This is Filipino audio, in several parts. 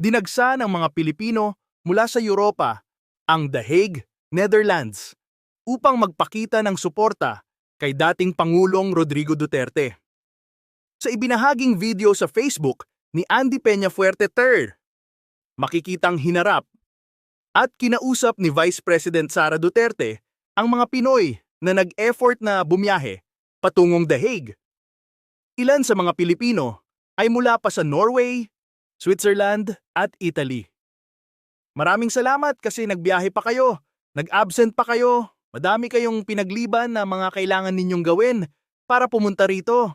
Dinagsa ng mga Pilipino mula sa Europa ang The Hague, Netherlands, upang magpakita ng suporta kay dating Pangulong Rodrigo Duterte. Sa ibinahaging video sa Facebook ni Andy Peñafuerte III, makikitang hinarap at kinausap ni Vice President Sara Duterte ang mga Pinoy na nag-effort na bumiyahe patungong The Hague. Ilan sa mga Pilipino ay mula pa sa Norway, Switzerland at Italy. Maraming salamat kasi nagbiyahe pa kayo, nag-absent pa kayo, madami kayong pinagliban na mga kailangan ninyong gawin para pumunta rito.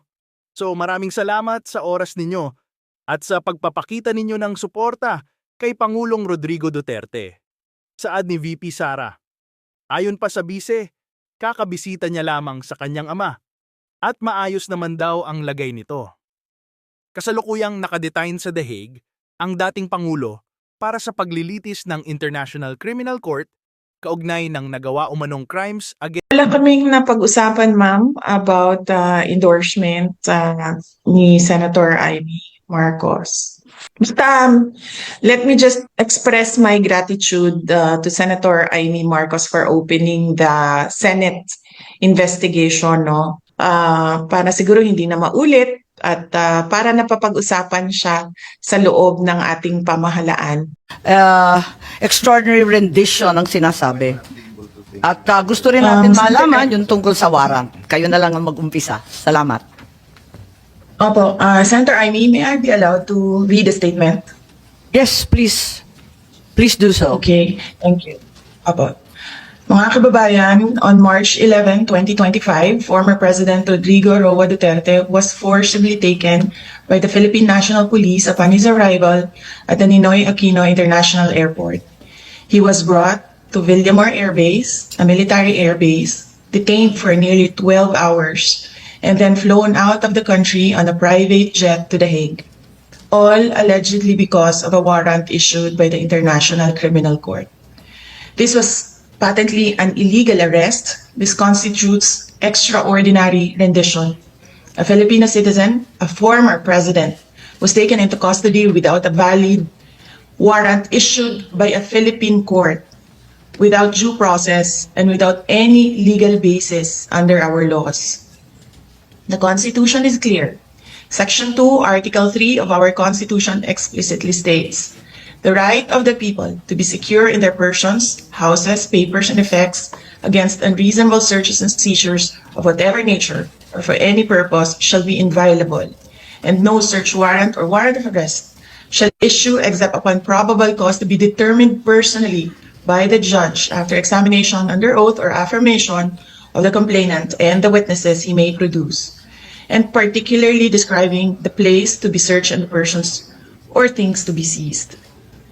So maraming salamat sa oras ninyo at sa pagpapakita ninyo ng suporta kay Pangulong Rodrigo Duterte. Saad ni VP Sara. Ayon pa sa bise, kakabisita niya lamang sa kanyang ama at maayos naman daw ang lagay nito. Kasalukuyang nakadetain sa The Hague ang dating Pangulo para sa paglilitis ng International Criminal Court kaugnay ng nagawa umanong crimes against. Wala kaming napag-usapan, ma'am, about endorsement ni Senator Amy Marcos. Basta, let me just express my gratitude to Senator Amy Marcos for opening the Senate investigation, no? Para siguro hindi na maulit at para napapag-usapan siya sa loob ng ating pamahalaan. Extraordinary rendition ang sinasabi. At gusto rin natin malaman yung tungkol sa warrant. Kayo na lang ang mag-umpisa. Salamat. Opo, Senator Amy, may I be allowed to read the statement? Yes, please. Please do so. Okay, thank you. Opo. Mga kababayan, on March 11, 2025, former President Rodrigo Roa Duterte was forcibly taken by the Philippine National Police upon his arrival at the Ninoy Aquino International Airport. He was brought to Villamor Air Base, a military air base, detained for nearly 12 hours, and then flown out of the country on a private jet to The Hague, all allegedly because of a warrant issued by the International Criminal Court. This was patently an illegal arrest. This constitutes extraordinary rendition. A Filipino citizen, a former president, was taken into custody without a valid warrant issued by a Philippine court, without due process, and without any legal basis under our laws. The Constitution is clear. Section 2, Article 3 of our Constitution explicitly states, the right of the people to be secure in their persons, houses, papers, and effects against unreasonable searches and seizures of whatever nature or for any purpose shall be inviolable, and no search warrant or warrant of arrest shall issue except upon probable cause to be determined personally by the judge after examination under oath or affirmation of the complainant and the witnesses he may produce, and particularly describing the place to be searched and the persons or things to be seized.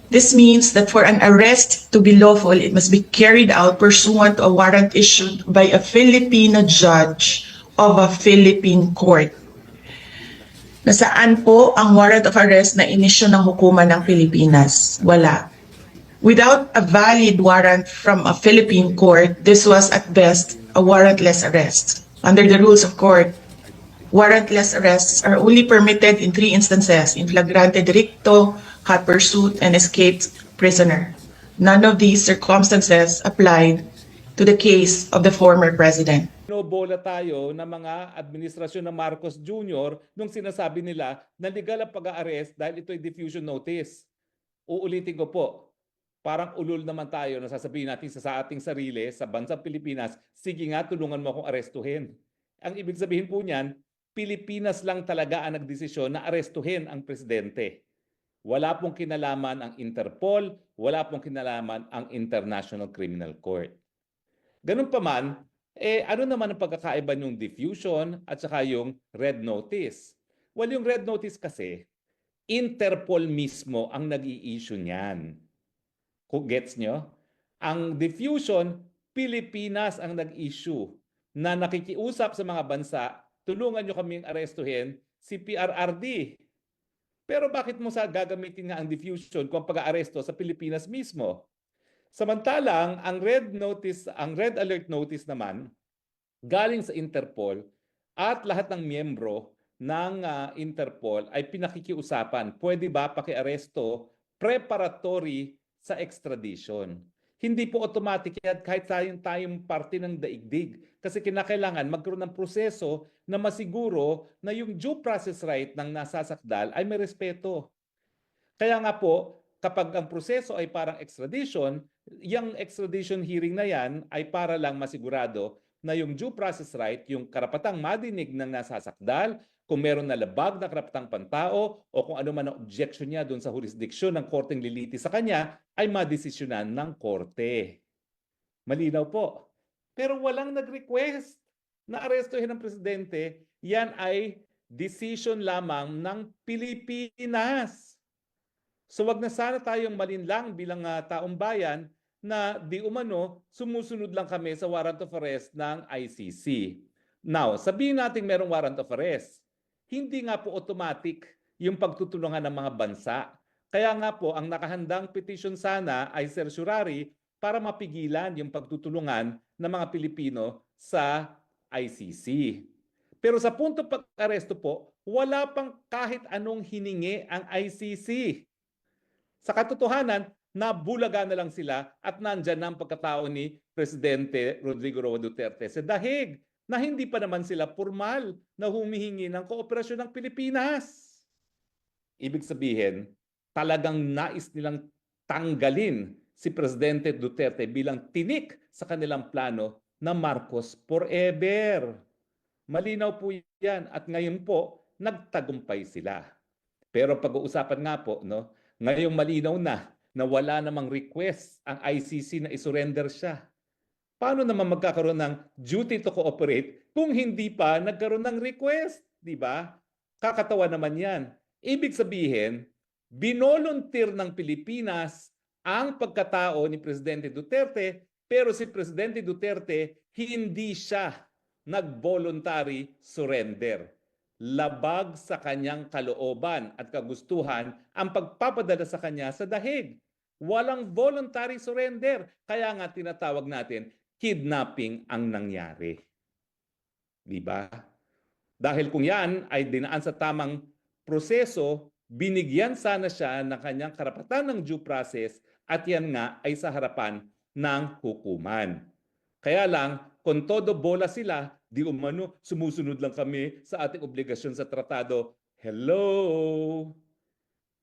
This means that for an arrest to be lawful, it must be carried out pursuant to a warrant issued by a Filipino judge of a Philippine court. Nasaan po ang warrant of arrest na inisyu ng hukuman ng Pilipinas? Wala. Without a valid warrant from a Philippine court, this was at best a warrantless arrest. Under the rules of court, warrantless arrests are only permitted in 3 instances: in flagrante delicto, hot pursuit, and escaped prisoner. None of these circumstances applied to the case of the former president. Bola tayo ng mga administrasyon ng Marcos Jr. nung sinasabi nila na legal ang pag-a-arrest dahil ito ay diffusion notice. Uulitin ko po, parang ulol naman tayo na sasabihin natin sa ating sarili, sa bansang Pilipinas, sige nga, tulungan mo akong arestuhin. Ang ibig sabihin po niyan, Pilipinas lang talaga ang nagdesisyon na arestuhin ang presidente. Wala pong kinalaman ang Interpol, wala pong kinalaman ang International Criminal Court. Ganun pa man, ano naman ang pagkakaiba yung diffusion at saka yung red notice? Well, yung red notice kasi, Interpol mismo ang nag-i-issue niyan. Kung gets nyo? Ang diffusion, Pilipinas ang nag-issue na nakikiusap sa mga bansa, tulungan nyo kaming arestuhin si PRRD. Pero bakit mo gagamitin nga ang diffusion kung pag-aaresto sa Pilipinas mismo? Samantalang, ang red alert notice naman, galing sa Interpol at lahat ng miyembro ng Interpol ay pinakikiusapan. Pwede ba paki-aresto preparatory sa extradition. Hindi po automatic yan kahit tayong parte ng daigdig. Kasi kinakailangan magkaroon ng proseso na masiguro na yung due process right ng nasasakdal ay may respeto. Kaya nga po, kapag ang proseso ay parang extradition, yung extradition hearing na yan ay para lang masigurado na yung due process right, yung karapatang madinig ng nasasakdal, kung meron na labag na karapatang pantao o kung ano man ang objection niya doon sa jurisdiction ng korteng lilitis sa kanya, ay madesisyonan ng korte. Malinaw po. Pero walang nag-request na arestuhin ng presidente. Yan ay decision lamang ng Pilipinas. So wag na sana tayong malinlang bilang taong bayan na di umano sumusunod lang kami sa warrant of arrest ng ICC. Now, sabihin natin merong warrant of arrest. Hindi nga po automatic yung pagtutulungan ng mga bansa. Kaya nga po, ang nakahandang petition sana ay certiorari para mapigilan yung pagtutulungan ng mga Pilipino sa ICC. Pero sa punto pag-aresto po, wala pang kahit anong hiningi ang ICC. Sa katotohanan, nabulaga na lang sila at nandyan na ang pagkatao ni Presidente Rodrigo Roa Duterte sa dahig na hindi pa naman sila formal na humihingi ng kooperasyon ng Pilipinas. Ibig sabihin, talagang nais nilang tanggalin si Presidente Duterte bilang tinik sa kanilang plano na Marcos forever. Malinaw po yan at ngayon po, nagtagumpay sila. Pero pag-uusapan nga po, no, ngayong malinaw na wala namang request ang ICC na isurrender siya. Paano naman magkakaroon ng duty to cooperate kung hindi pa nagkaroon ng request? Di ba? Kakatawa naman yan. Ibig sabihin, binolunteer ng Pilipinas ang pagkatao ni Presidente Duterte, pero si Presidente Duterte hindi siya nag-voluntary surrender. Labag sa kanyang kalooban at kagustuhan ang pagpapadala sa kanya sa dahig. Walang voluntary surrender. Kaya nga tinatawag natin, kidnapping ang nangyari. Di ba? Dahil kung yan ay dinaan sa tamang proseso, binigyan sana siya ng kanyang karapatan ng due process at yan nga ay sa harapan ng hukuman. Kaya lang, kung todo bola sila, di umano, sumusunod lang kami sa ating obligasyon sa tratado. Hello!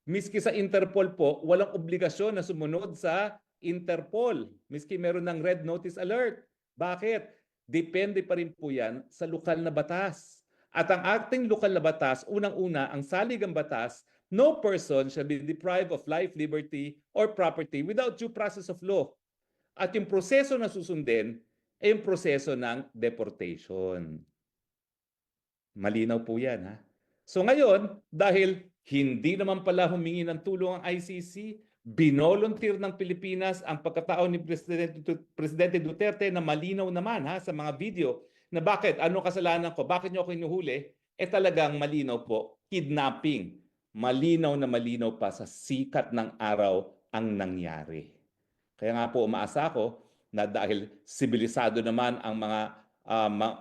Miski sa Interpol po, walang obligasyon na sumunod sa Interpol. Miski meron ng red notice alert. Bakit? Depende pa rin po yan sa lokal na batas. At ang ating lokal na batas, unang-una, ang saligang batas, no person shall be deprived of life, liberty, or property without due process of law. At yung proseso na susundin ay yung proseso ng deportation. Malinaw po yan, ha? So ngayon, dahil hindi naman pala humingi ng tulong ang ICC, binolunteer ng Pilipinas ang pagkatao ni Presidente Duterte na malinaw naman sa mga video na bakit, ano kasalanan ko, bakit niyo ako hinuhuli? Talagang malinaw po, kidnapping. Malinaw na malinaw pa sa sikat ng araw ang nangyari. Kaya nga po umaasa ako na dahil sibilisado naman ang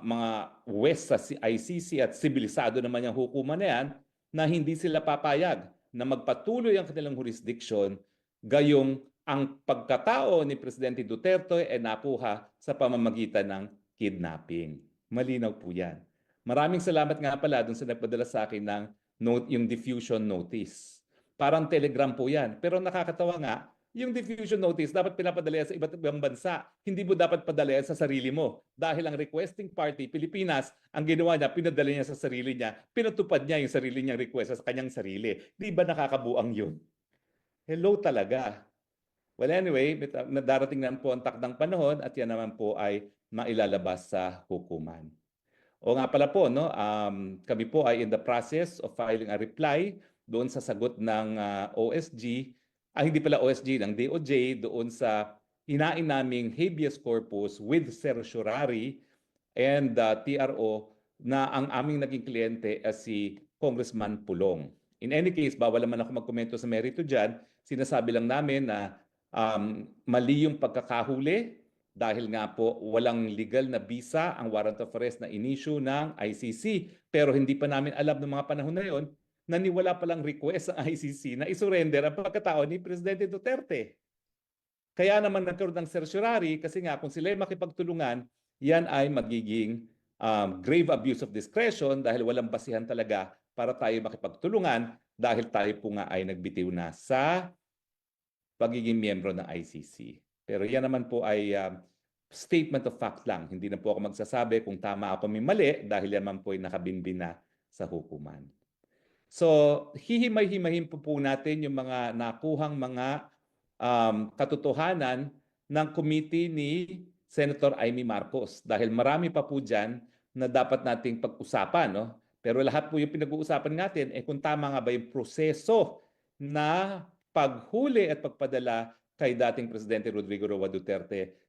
mga West sa ICC at sibilisado naman yung hukuman na yan, na hindi sila papayag na magpatuloy ang kanilang jurisdiction gayong ang pagkatao ni Presidente Duterte ay napuha sa pamamagitan ng kidnapping. Malinaw po yan. Maraming salamat nga pala dun sa nagpadala sa akin ng yung diffusion notice. Parang telegram po yan. Pero nakakatawa nga, yung diffusion notice dapat pinapadala sa iba't ibang bansa. Hindi mo dapat padala sa sarili mo. Dahil ang requesting party, Pilipinas, ang ginawa niya, pinadala niya sa sarili niya, pinatupad niya yung sarili niyang request sa kanyang sarili. Di ba nakakabuang yun? Hello talaga. Well anyway, darating na po ang takdang panahon at yan naman po ay mailalabas sa hukuman. O nga pala po, no, kami po ay in the process of filing a reply doon sa sagot ng OSG, hindi pala OSG, ng DOJ, doon sa hinain naming habeas corpus with certiorari and TRO na ang aming naging kliyente ay si Congressman Pulong. In any case, bawal naman ako magkomento sa merito dyan. Sinasabi lang namin na mali yung pagkakahuli dahil nga po walang legal na visa ang warrant of arrest na in-issue ng ICC. Pero hindi pa namin alam ng mga panahon na yon naniwala palang request ng ICC na isurrender ang pagkatao ni Presidente Duterte. Kaya naman nagkaroon ng certiorari kasi nga kung sila ay makipagtulungan, yan ay magiging grave abuse of discretion dahil walang basihan talaga para tayo makipagtulungan dahil tayo po nga ay nagbitiw na sa pagiging miyembro ng ICC. Pero yan naman po ay statement of fact lang. Hindi na po ako magsasabi kung tama ako may mali dahil yan man po ay nakabinbin na sa hukuman. So, hihimay-himayin po natin yung mga nakuhang mga katotohanan ng committee ni Senator Amy Marcos dahil marami pa po dyan na dapat nating pag-usapan. No? Pero lahat po yung pinag-uusapan natin kung tama nga ba yung proseso na paghuli at pagpadala kay dating Presidente Rodrigo Roa Duterte